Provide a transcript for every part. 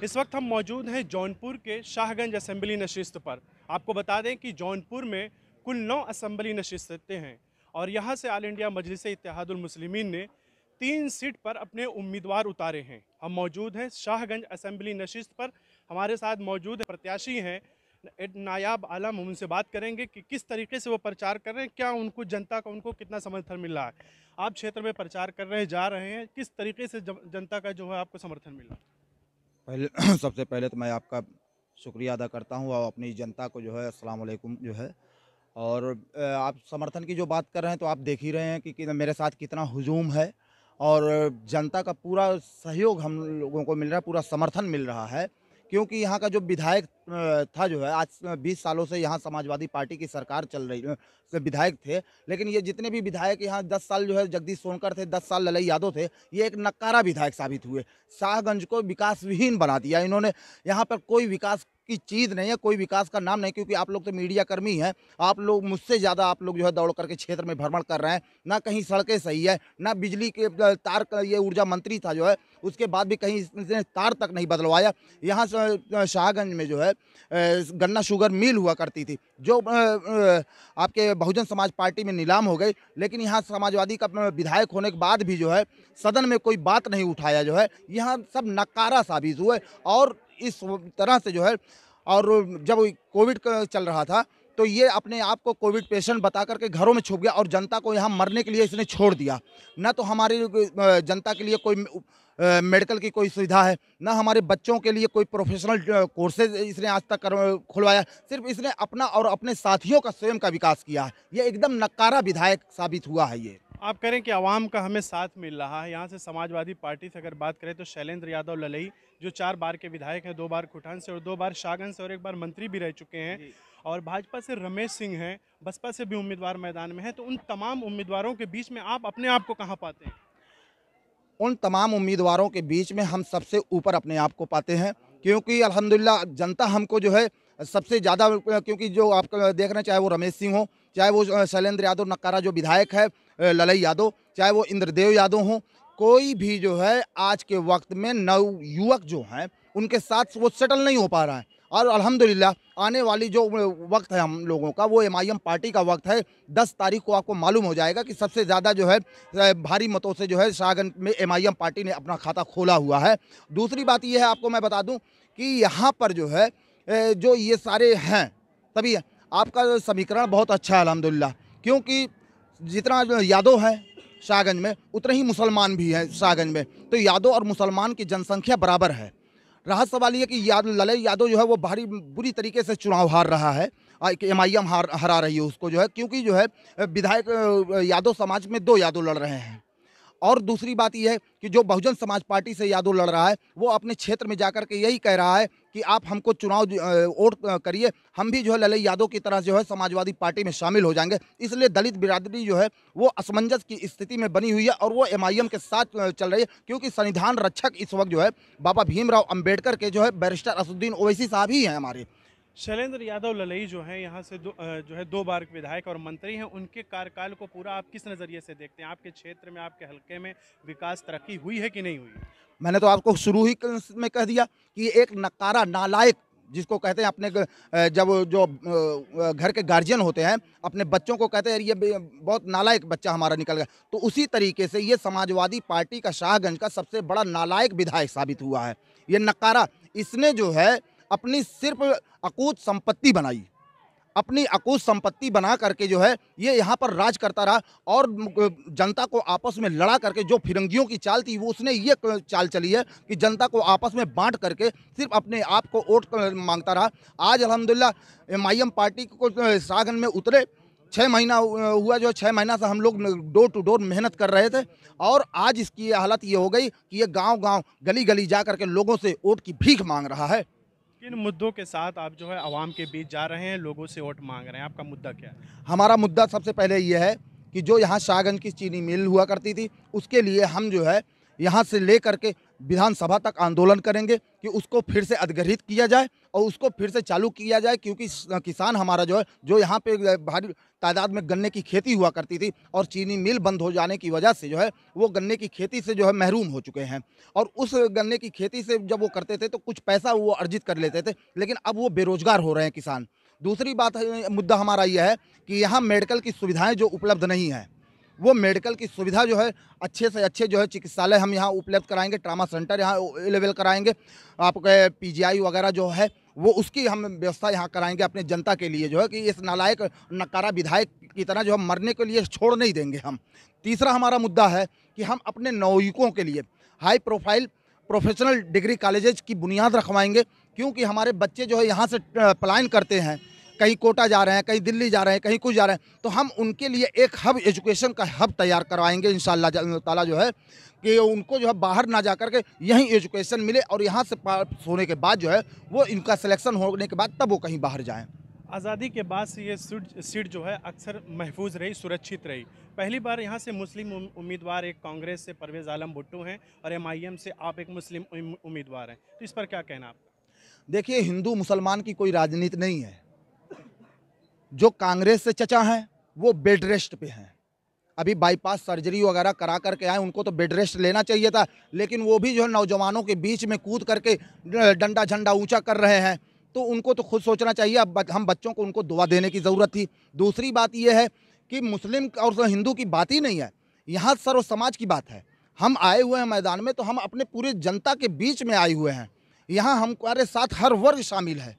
इस वक्त हम मौजूद हैं जौनपुर के शाहगंज असेंबली नशिस्त पर। आपको बता दें कि जौनपुर में कुल 9 असेंबली नशिस्तें हैं और यहाँ से ऑल इंडिया मजलिस इत्तेहादुल मुस्लिमीन ने 3 सीट पर अपने उम्मीदवार उतारे हैं। हम मौजूद हैं शाहगंज असेंबली नशिस्त पर। हमारे साथ मौजूद प्रत्याशी हैं नायाब आलम। हम उनसे बात करेंगे कि किस तरीके से वो प्रचार कर रहे हैं, क्या उनको जनता का उनको कितना समर्थन मिल रहा है। आप क्षेत्र में प्रचार कर रहे हैं, जा रहे हैं, किस तरीके से जनता का जो है आपको समर्थन मिल रहा है? पहले सबसे पहले तो मैं आपका शुक्रिया अदा करता हूँ और अपनी जनता को जो है अस्सलाम वालेकुम जो है। और आप समर्थन की जो बात कर रहे हैं तो आप देख ही रहे हैं कि मेरे साथ कितना हुजूम है और जनता का पूरा सहयोग हम लोगों को मिल रहा है, पूरा समर्थन मिल रहा है। क्योंकि यहाँ का जो विधायक था जो है, आज 20 सालों से यहाँ समाजवादी पार्टी की सरकार चल रही से विधायक थे। लेकिन ये जितने भी विधायक यहाँ 10 साल जो है जगदीश सोनकर थे, 10 साल ललई यादव थे, ये एक नक्कारा विधायक साबित हुए। शाहगंज को विकास विहीन बना दिया इन्होंने। यहाँ पर कोई विकास की चीज़ नहीं है, कोई विकास का नाम नहीं। क्योंकि आप लोग तो मीडिया कर्मी हैं, आप लोग मुझसे ज़्यादा आप लोग जो है दौड़ करके क्षेत्र में भ्रमण कर रहे हैं। ना कहीं सड़कें सही है, ना बिजली के तार का, ये ऊर्जा मंत्री था जो है उसके बाद भी कहीं इसने तार तक नहीं बदलवाया। यहाँ से शाहगंज में जो है गन्ना शुगर मिल हुआ करती थी, जो आपके बहुजन समाज पार्टी में नीलाम हो गई। लेकिन यहाँ समाजवादी का विधायक होने के बाद भी जो है सदन में कोई बात नहीं उठाया जो है, यहाँ सब नकारा साबित हुए। और इस तरह से जो है, और जब कोविड का चल रहा था तो ये अपने आप को कोविड पेशेंट बता करके घरों में छुप गया और जनता को यहाँ मरने के लिए इसने छोड़ दिया। न तो हमारी जनता के लिए कोई मेडिकल की कोई सुविधा है, ना हमारे बच्चों के लिए कोई प्रोफेशनल कोर्सेज इसने आज तक खुलवाया। सिर्फ इसने अपना और अपने साथियों का स्वयं का विकास किया है। ये एकदम नकारा विधायक साबित हुआ है ये। आप करें कि आवाम का हमें साथ मिल रहा है। यहाँ से समाजवादी पार्टी से अगर बात करें तो शैलेंद्र यादव ललई जो 4 बार के विधायक हैं, 2 बार खुटान से और 2 बार शाहगंज से और 1 बार मंत्री भी रह चुके हैं। और भाजपा से रमेश सिंह हैं, बसपा से भी उम्मीदवार मैदान में हैं। तो उन तमाम उम्मीदवारों के बीच में आप अपने आप को कहाँ पाते हैं? उन तमाम उम्मीदवारों के बीच में हम सबसे ऊपर अपने आप को पाते हैं। क्योंकि अल्हम्दुलिल्लाह जनता हमको जो है सबसे ज़्यादा, क्योंकि जो आप देख रहे हैं, चाहे वो रमेश सिंह हो, चाहे वो शैलेंद्र यादव नक्कारा जो विधायक है, ललई यादव, चाहे वो इंद्रदेव यादव हों, कोई भी जो है आज के वक्त में नवयुवक जो हैं उनके साथ वो सेटल नहीं हो पा रहा है। और अल्हम्दुलिल्लाह आने वाली जो वक्त है हम लोगों का, वो एमआईएम पार्टी का वक्त है। 10 तारीख को आपको मालूम हो जाएगा कि सबसे ज़्यादा जो है भारी मतों से जो है शाहगंज में एमआईएम पार्टी ने अपना खाता खोला हुआ है। दूसरी बात ये है, आपको मैं बता दूं कि यहाँ पर जो है जो ये सारे हैं, तभी आपका समीकरण बहुत अच्छा है अल्हम्दुलिल्लाह। क्योंकि जितना जो यादव है शाहगंज में, उतने ही मुसलमान भी हैं शाहगंज में। तो यादव और मुसलमान की जनसंख्या बराबर है। रहा सवाल ये कि ललई यादव जो है वो भारी बुरी तरीके से चुनाव हार रहा है। एमआईएम हरा रही है उसको जो है, क्योंकि जो है विधायक यादव समाज में 2 यादव लड़ रहे हैं। और दूसरी बात यह है कि जो बहुजन समाज पार्टी से यादव लड़ रहा है, वो अपने क्षेत्र में जाकर के यही कह रहा है कि आप हमको चुनाव वोट करिए, हम भी जो है ललई यादव की तरह जो है समाजवादी पार्टी में शामिल हो जाएंगे। इसलिए दलित बिरादरी जो है वो असमंजस की स्थिति में बनी हुई है और वो एमआईएम के साथ चल रही है। क्योंकि संविधान रक्षक इस वक्त जो है बाबा भीमराव अंबेडकर के जो है बैरिस्टर असदुद्दीन ओवैसी साहब ही हैं हमारे। शैलेंद्र यादव ललई जो हैं यहाँ से जो है 2 बार के विधायक और मंत्री हैं। उनके कार्यकाल को पूरा आप किस नज़रिए से देखते हैं? आपके क्षेत्र में, आपके हलके में विकास तरक्की हुई है कि नहीं हुई? मैंने तो आपको शुरू ही में कह दिया कि एक नकारा नालायक, जिसको कहते हैं अपने जब जो घर के गार्जियन होते हैं अपने बच्चों को कहते हैं ये बहुत नालायक बच्चा हमारा निकल गया, तो उसी तरीके से ये समाजवादी पार्टी का शाहगंज का सबसे बड़ा नालायक विधायक साबित हुआ है। ये नकारा, इसने जो है अपनी सिर्फ अकूत संपत्ति बनाई, अपनी अकूत संपत्ति बना करके जो है ये यहाँ पर राज करता रहा। और जनता को आपस में लड़ा करके, जो फिरंगियों की चाल थी वो उसने ये चाल चली है कि जनता को आपस में बांट करके सिर्फ अपने आप को वोट मांगता रहा। आज अल्हम्दुलिल्लाह एमआईएम पार्टी को शाहगंज में उतरे 6 महीना हुआ, जो 6 महीना से हम लोग डोर टू डोर मेहनत कर रहे थे। और आज इसकी हालत ये हो गई कि ये गांव-गांव, गली-गली जा करके लोगों से वोट की भीख मांग रहा है। किन मुद्दों के साथ आप जो है आवाम के बीच जा रहे हैं, लोगों से वोट मांग रहे हैं? आपका मुद्दा क्या है? हमारा मुद्दा सबसे पहले ये है कि जो यहाँ शाहगंज की चीनी मिल हुआ करती थी, उसके लिए हम जो है यहाँ से ले करके विधानसभा तक आंदोलन करेंगे कि उसको फिर से अधिग्रहित किया जाए और उसको फिर से चालू किया जाए, क्योंकि किसान हमारा जो है, जो यहाँ पे भारी तादाद में गन्ने की खेती हुआ करती थी और चीनी मिल बंद हो जाने की वजह से जो है वो गन्ने की खेती से जो है महरूम हो चुके हैं। और उस गन्ने की खेती से जब वो करते थे तो कुछ पैसा वो अर्जित कर लेते थे, लेकिन अब वो बेरोजगार हो रहे हैं किसान। दूसरी बात मुद्दा हमारा यह है कि यहाँ मेडिकल की सुविधाएं जो उपलब्ध नहीं है, वो मेडिकल की सुविधा जो है अच्छे से अच्छे जो है चिकित्सालय हम यहाँ उपलब्ध कराएंगे, ट्रामा सेंटर यहाँ अवेलेबल कराएंगे, आपके पीजीआई वगैरह जो है वो उसकी हम व्यवस्था यहाँ कराएंगे अपने जनता के लिए, जो है कि इस नालायक नकारा विधायक की तरह जो हम मरने के लिए छोड़ नहीं देंगे हम। तीसरा हमारा मुद्दा है कि हम अपने नवयुवकों के लिए high profile professional degree colleges की बुनियाद रखवाएंगे, क्योंकि हमारे बच्चे जो है यहाँ से पलायन करते हैं, कहीं कोटा जा रहे हैं, कहीं दिल्ली जा रहे हैं, कहीं कुछ जा रहे हैं, तो हम उनके लिए एक हब, एजुकेशन का हब तैयार करवाएंगे इंशाअल्लाह ताला, जो है कि उनको जो है बाहर ना जा करके यहीं एजुकेशन मिले और यहाँ से पास होने के बाद जो है वो इनका सिलेक्शन होने के बाद तब वो कहीं बाहर जाएं। आज़ादी के बाद से ये सीट जो है अक्सर महफूज रही, सुरक्षित रही। पहली बार यहाँ से मुस्लिम उम्मीदवार एक कांग्रेस से परवेज़ आलम भुट्टो हैं और MIM से आप एक मुस्लिम उम्मीदवार हैं, तो इस पर क्या कहना आपका? देखिए, हिंदू मुसलमान की कोई राजनीति नहीं है। जो कांग्रेस से चचा हैं वो बेड रेस्ट पे हैं, अभी बाईपास सर्जरी वगैरह करा करके आए, उनको तो बेड रेस्ट लेना चाहिए था, लेकिन वो भी जो है नौजवानों के बीच में कूद करके डंडा झंडा ऊंचा कर रहे हैं, तो उनको तो खुद सोचना चाहिए। अब हम बच्चों को उनको दुआ देने की ज़रूरत थी। दूसरी बात ये है कि मुस्लिम और हिंदू की बात ही नहीं है, यहाँ सर्व समाज की बात है। हम आए हुए हैं मैदान में तो हम अपने पूरे जनता के बीच में आए हुए हैं, यहाँ हमारे साथ हर वर्ग शामिल है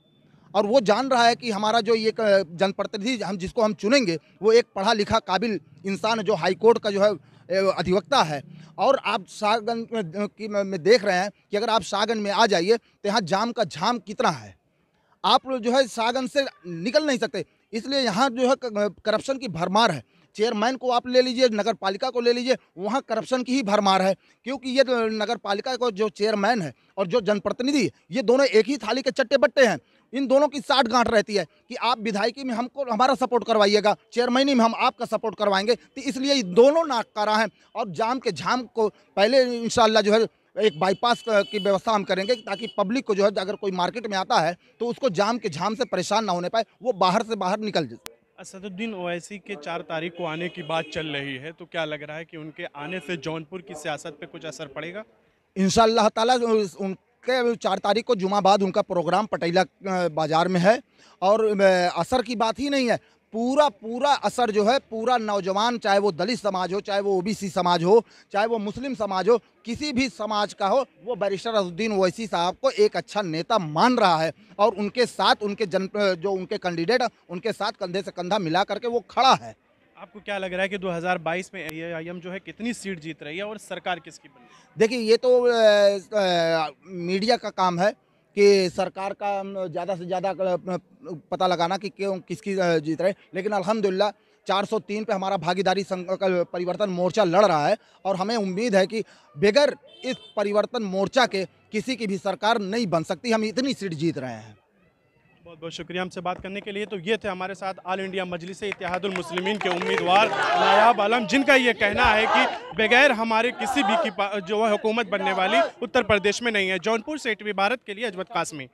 और वो जान रहा है कि हमारा जो ये जनप्रतिनिधि हम जिसको हम चुनेंगे वो एक पढ़ा लिखा काबिल इंसान है, जो हाई कोर्ट का जो है अधिवक्ता है। और आप शाहगंज में देख रहे हैं कि अगर आप शाहगंज में आ जाइए तो यहाँ जाम का झाम कितना है, आप जो है शाहगंज से निकल नहीं सकते। इसलिए यहाँ जो है करप्शन की भरमार है। चेयरमैन को आप ले लीजिए, नगर पालिका को ले लीजिए, वहाँ करप्शन की ही भरमार है, क्योंकि ये नगर पालिका को जो चेयरमैन है और जो जनप्रतिनिधि, ये दोनों एक ही थाली के चट्टे बट्टे हैं। इन दोनों की साठ गांठ रहती है कि आप विधायकी में हमको हमारा सपोर्ट करवाइएगा, चेयरमैनी में हम आपका सपोर्ट करवाएंगे। तो इसलिए ये दोनों नाकारा हैं और जाम के झाम को पहले इंशाअल्लाह जो है एक बाईपास की व्यवस्था हम करेंगे, ताकि पब्लिक को जो है अगर कोई मार्केट में आता है तो उसको जाम के झाम से परेशान ना होने पाए, वो बाहर से बाहर निकल जाए। असदुद्दीन ओवैसी के 4 तारीख को आने की बात चल रही है, तो क्या लग रहा है कि उनके आने से जौनपुर की सियासत पे कुछ असर पड़ेगा? इंशाअल्लाह ताला उनके 4 तारीख को जुमा बाद उनका प्रोग्राम पटेला बाजार में है और असर की बात ही नहीं है, पूरा असर जो है पूरा नौजवान, चाहे वो दलित समाज हो, चाहे वो OBC समाज हो, चाहे वो मुस्लिम समाज हो, किसी भी समाज का हो, वो बैरिस्टर असदुद्दीन ओवैसी साहब को एक अच्छा नेता मान रहा है और उनके साथ उनके जो उनके कैंडिडेट उनके साथ कंधे से कंधा मिला करके वो खड़ा है। आपको क्या लग रहा है कि 2022 में AIM जो है कितनी सीट जीत रही है और सरकार किसकी बनी? देखिए, ये तो मीडिया का काम है कि सरकार का ज़्यादा से ज़्यादा पता लगाना कि क्यों किसकी जीत रहे, लेकिन अल्हम्दुलिल्लाह 403 पे हमारा भागीदारी परिवर्तन मोर्चा लड़ रहा है और हमें उम्मीद है कि बगैर इस परिवर्तन मोर्चा के किसी की भी सरकार नहीं बन सकती। हम इतनी सीट जीत रहे हैं। बहुत बहुत शुक्रिया हमसे बात करने के लिए। तो ये थे हमारे साथ ऑल इंडिया मजलिस इत्तेहादुल मुस्लिमीन के उम्मीदवार नायाब आलम, जिनका ये कहना है कि बगैर हमारे किसी भी की जो है हुकूमत बनने वाली उत्तर प्रदेश में नहीं है। जौनपुर से ATV भारत के लिए अजमत कासमी।